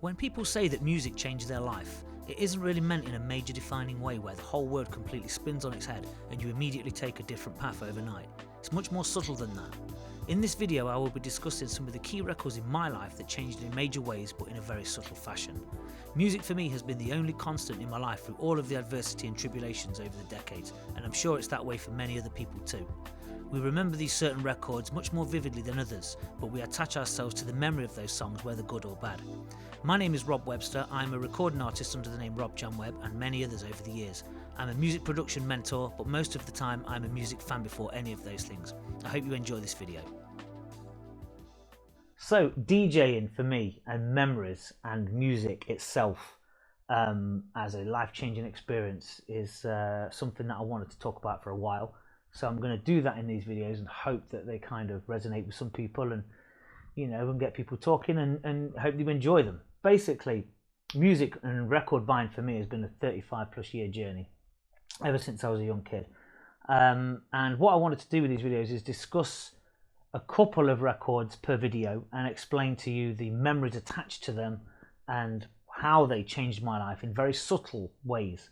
When people say that music changed their life, it isn't really meant in a major defining way where the whole world completely spins on its head and you immediately take a different path overnight. It's much more subtle than that. In this video I will be discussing some of the key records in my life that changed in major ways but in a very subtle fashion. Music for me has been the only constant in my life through all of the adversity and tribulations over the decades, and I'm sure it's that way for many other people too. We remember these certain records much more vividly than others, but we attach ourselves to the memory of those songs, whether good or bad. My name is Rob Webster. I'm a recording artist under the name Rob Jan Webb and many others over the years. I'm a music production mentor, but most of the time I'm a music fan before any of those things. I hope you enjoy this video. So DJing for me and memories and music itself as a life-changing experience is something that I wanted to talk about for a while. So I'm going to do that in these videos and hope that they kind of resonate with some people and, you know, and get people talking and hope you enjoy them. Basically, music and record buying for me has been a 35+ year journey ever since I was a young kid. And what I wanted to do with these videos is discuss a couple of records per video and explain to you the memories attached to them and how they changed my life in very subtle ways.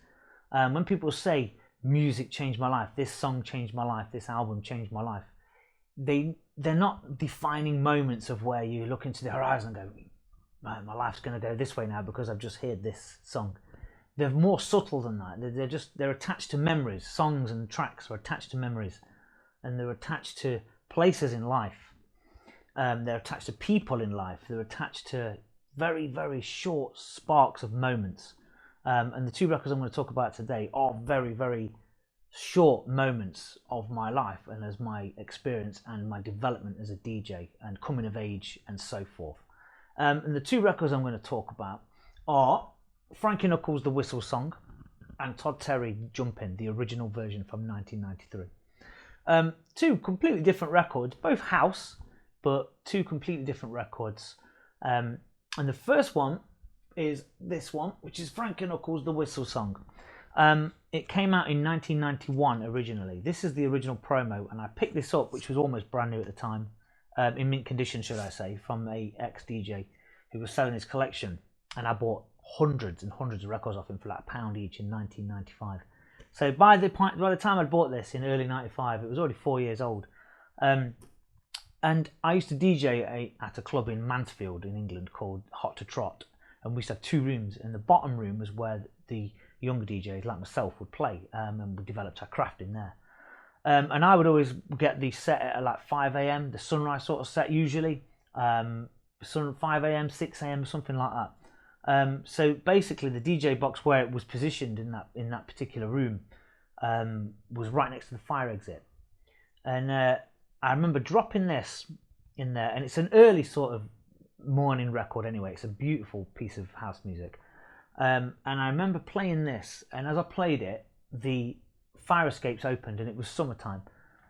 When people say music changed my life, this song changed my life, this album changed my life, they're not defining moments of where you look into the horizon and go, man, my life's going to go this way now because I've just heard this song. They're more subtle than that. They're attached to memories. Songs and tracks are attached to memories, and they're attached to places in life. They're attached to people in life. They're attached to very, very short sparks of moments. And the two records I'm going to talk about today are very, very short moments of my life and as my experience and my development as a DJ and coming of age and so forth. And the two records I'm going to talk about are Frankie Knuckles' The Whistle Song and Todd Terry Jumpin', the original version from 1993. Two completely different records, both house, but two completely different records. And the first one is this one, which is Frankie Knuckles' The Whistle Song. It came out in 1991 originally. This is the original promo, and I picked this up, which was almost brand new at the time, in mint condition, should I say, from a ex-DJ who was selling his collection, and I bought hundreds and hundreds of records off him for like £1 each in 1995. So by the time I bought this in early 95, it was already 4 years old. And I used to DJ at a club in Mansfield in England called Hot to Trot, and we used to have two rooms, and the bottom room was where the younger DJs like myself would play, and we developed our craft in there. And I would always get the set at like 5 a.m, the sunrise sort of set usually, 5 a.m, 6 a.m, something like that. So basically the DJ box where it was positioned in that particular room was right next to the fire exit. And I remember dropping this in there, and it's an early sort of morning record anyway. It's a beautiful piece of house music. And I remember playing this, and as I played it, the fire escapes opened, and it was summertime.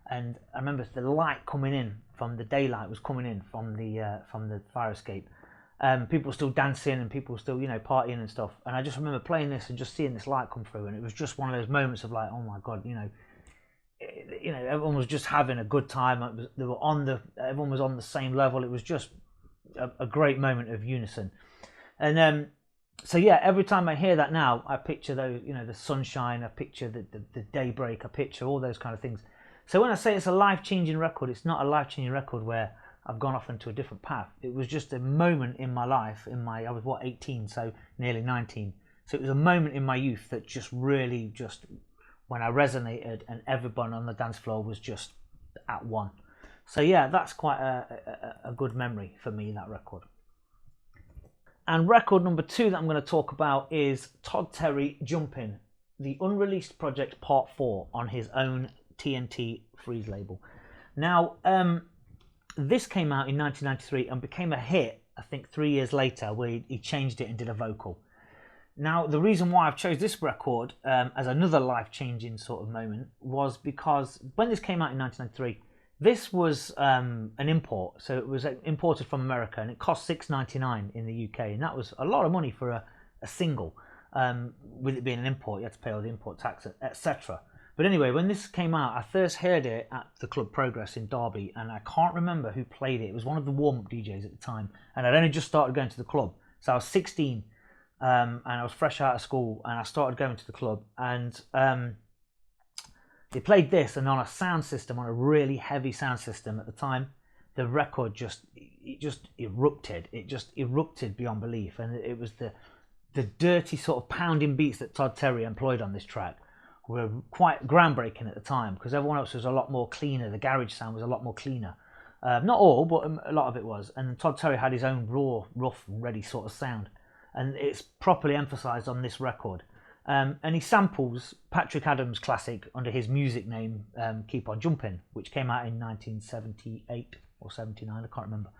And I remember the light coming in from the daylight was coming in from the fire escape. People were still dancing and people were still, you know, partying and stuff. And I just remember playing this and just seeing this light come through, and it was just one of those moments of like, oh my God, you know, everyone was just having a good time. Everyone was on the same level. It was just a great moment of unison. And so yeah, every time I hear that now, I picture those, you know, the sunshine, I picture the daybreak, I picture all those kind of things. So when I say it's a life-changing record, it's not a life-changing record where I've gone off into a different path. It was just a moment in my life, I was 18, so nearly 19. So it was a moment in my youth that just really when I resonated, and everyone on the dance floor was just at one. So yeah, that's quite a good memory for me, that record. And record number 2 that I'm going to talk about is Todd Terry Jumpin', the unreleased project part 4 on his own TNT Freeze label. Now, this came out in 1993 and became a hit, I think 3 years later, where he changed it and did a vocal. Now, the reason why I've chose this record as another life-changing sort of moment was because when this came out in 1993, this was an import, so it was imported from America, and it cost $6.99 in the UK, and that was a lot of money for a single. With it being an import, you had to pay all the import tax, etc. But anyway, when this came out, I first heard it at the Club Progress in Derby, and I can't remember who played it. It was one of the warm-up DJs at the time, and I'd only just started going to the club. So I was 16, and I was fresh out of school, and I started going to the club, and they played this, and on a sound system, on a really heavy sound system at the time, the record just erupted. It just erupted beyond belief, and it was the dirty sort of pounding beats that Todd Terry employed on this track were quite groundbreaking at the time, because everyone else was a lot more cleaner. The garage sound was a lot more cleaner. Not all, but a lot of it was. And Todd Terry had his own raw, rough, ready sort of sound, and it's properly emphasised on this record. And he samples Patrick Adams' classic under his music name, Keep On Jumping, which came out in 1978 or 79, I can't remember.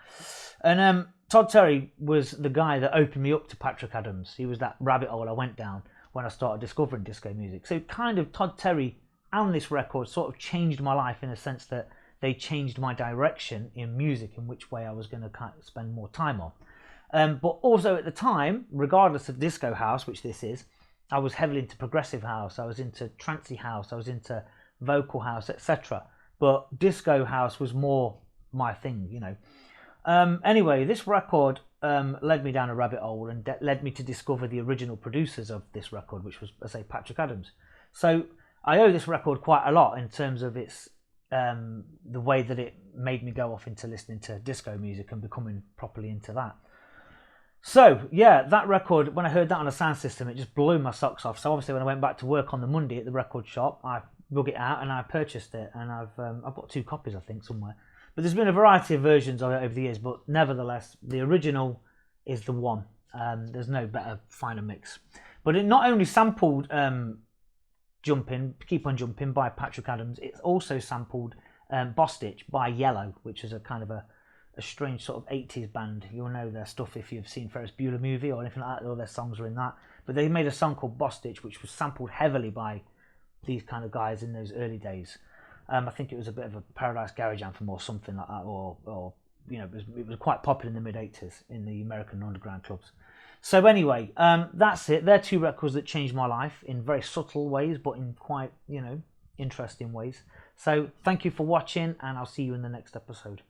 And Todd Terry was the guy that opened me up to Patrick Adams. He was that rabbit hole I went down when I started discovering disco music. So kind of Todd Terry and this record sort of changed my life in a sense that they changed my direction in music, in which way I was going to kind of spend more time on. But also at the time, regardless of disco house, which this is, I was heavily into progressive house, I was into trancey house, I was into vocal house, etc. But disco house was more my thing, you know. Anyway, this record led me down a rabbit hole and led me to discover the original producers of this record, which was, I say, Patrick Adams. So I owe this record quite a lot in terms of its the way that it made me go off into listening to disco music and becoming properly into that. So yeah, that record, when I heard that on a sound system, it just blew my socks off. So obviously when I went back to work on the Monday at the record shop, I dug it out and I purchased it, and I've got 2 copies, I think, somewhere. But there's been a variety of versions of it over the years, but nevertheless, the original is the one. There's no better, finer mix. But it not only sampled Jumpin', Keep On Jumping by Patrick Adams, it's also sampled Boss Stitch by Yellow, which is a kind of a strange sort of 80s band. You'll know their stuff if you've seen Ferris Bueller movie or anything like that. All their songs are in that. But they made a song called Boss Stitch, which was sampled heavily by these kind of guys in those early days. I think it was a bit of a Paradise Garage anthem or something like that, or you know, it was quite popular in the mid-80s in the American underground clubs. So anyway, that's it. They're 2 records that changed my life in very subtle ways, but in quite, you know, interesting ways. So thank you for watching, and I'll see you in the next episode.